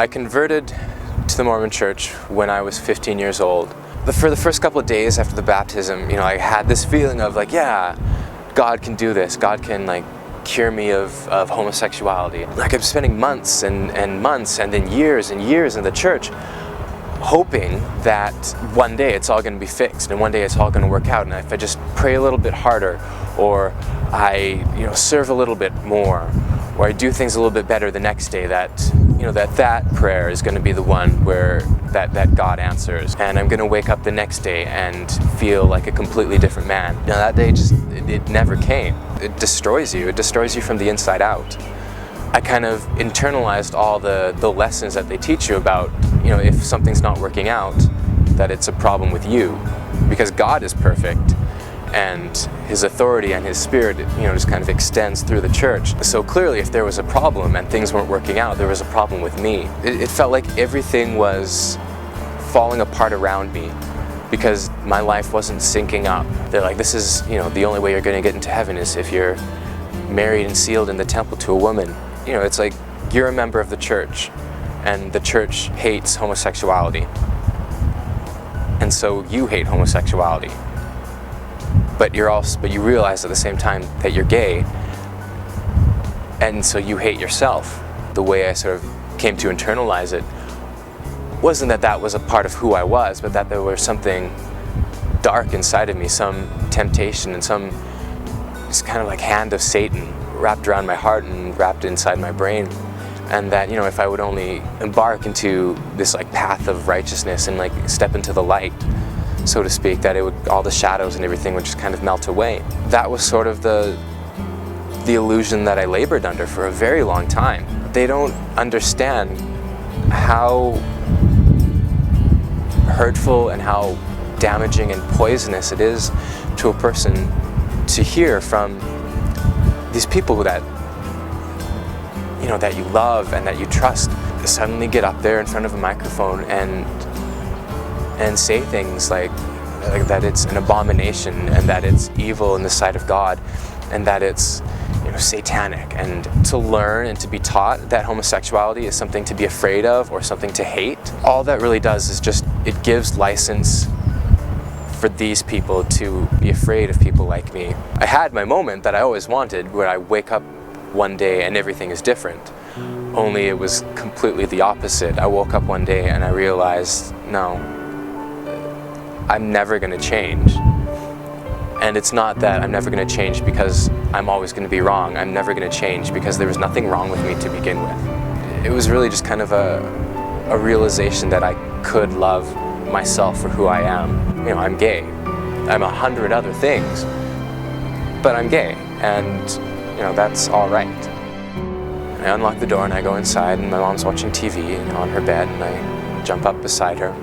I converted to the Mormon Church when I was 15 years old. For the first couple of days after the baptism, I had this feeling of like, yeah, God can do this. God can like cure me of homosexuality. Like I'm spending months and months and then years and years in the church hoping that one day it's all going to be fixed and one day it's all going to work out, and if I just pray a little bit harder, or I serve a little bit more, or I do things a little bit better the next day, that that prayer is going to be the one where that God answers, and I'm going to wake up the next day and feel like a completely different man. That day it never came. It destroys you. It destroys you from the inside out. I kind of internalized all the lessons that they teach you about, if something's not working out, that it's a problem with you, because God is perfect and His authority and His Spirit, just kind of extends through the church. So clearly, if there was a problem and things weren't working out, there was a problem with me. It felt like everything was falling apart around me because my life wasn't syncing up. They're like, this is, the only way you're going to get into heaven is if you're married and sealed in the temple to a woman. It's like you're a member of the church, and the church hates homosexuality, and so you hate homosexuality. But you realize at the same time that you're gay, and so you hate yourself. The way I sort of came to internalize it wasn't that was a part of who I was, but that there was something dark inside of me, some temptation and some just kind of like hand of Satan wrapped around my heart and wrapped inside my brain, and that if I would only embark into this like path of righteousness and like step into the light, so to speak, that all the shadows and everything would just kind of melt away. That was sort of the illusion that I labored under for a very long time. They don't understand how hurtful and how damaging and poisonous it is to a person to hear from these people that that you love and that you trust suddenly get up there in front of a microphone and say things like that it's an abomination, and that it's evil in the sight of God, and that it's satanic. And to learn and to be taught that homosexuality is something to be afraid of or something to hate, all that really does is just, it gives license for these people to be afraid of people like me. I had my moment that I always wanted, where I wake up one day and everything is different. Only it was completely the opposite. I woke up one day and I realized, no, I'm never going to change. And it's not that I'm never going to change because I'm always going to be wrong. I'm never going to change because there was nothing wrong with me to begin with. It was really just kind of a realization that I could love myself for who I am. I'm gay. I'm 100 other things, but I'm gay, and that's all right. I unlock the door and I go inside, and my mom's watching TV on her bed, and I jump up beside her,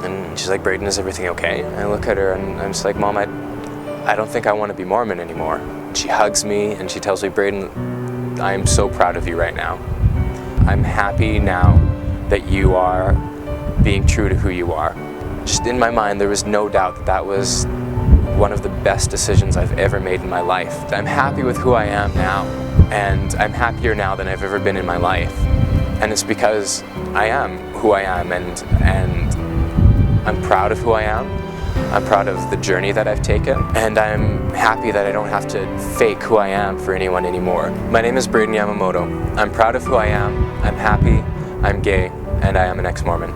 and she's like, "Braden, is everything okay?" And I look at her and I'm just like, "Mom, I don't think I want to be Mormon anymore." She hugs me and she tells me, "Braden, I am so proud of you right now. I'm happy now that you are being true to who you are." Just in my mind, there was no doubt that was one of the best decisions I've ever made in my life. I'm happy with who I am now, and I'm happier now than I've ever been in my life. And it's because I am who I am, and I'm proud of who I am. I'm proud of the journey that I've taken, and I'm happy that I don't have to fake who I am for anyone anymore. My name is Braden Yamamoto. I'm proud of who I am, I'm happy, I'm gay, and I am an ex-Mormon.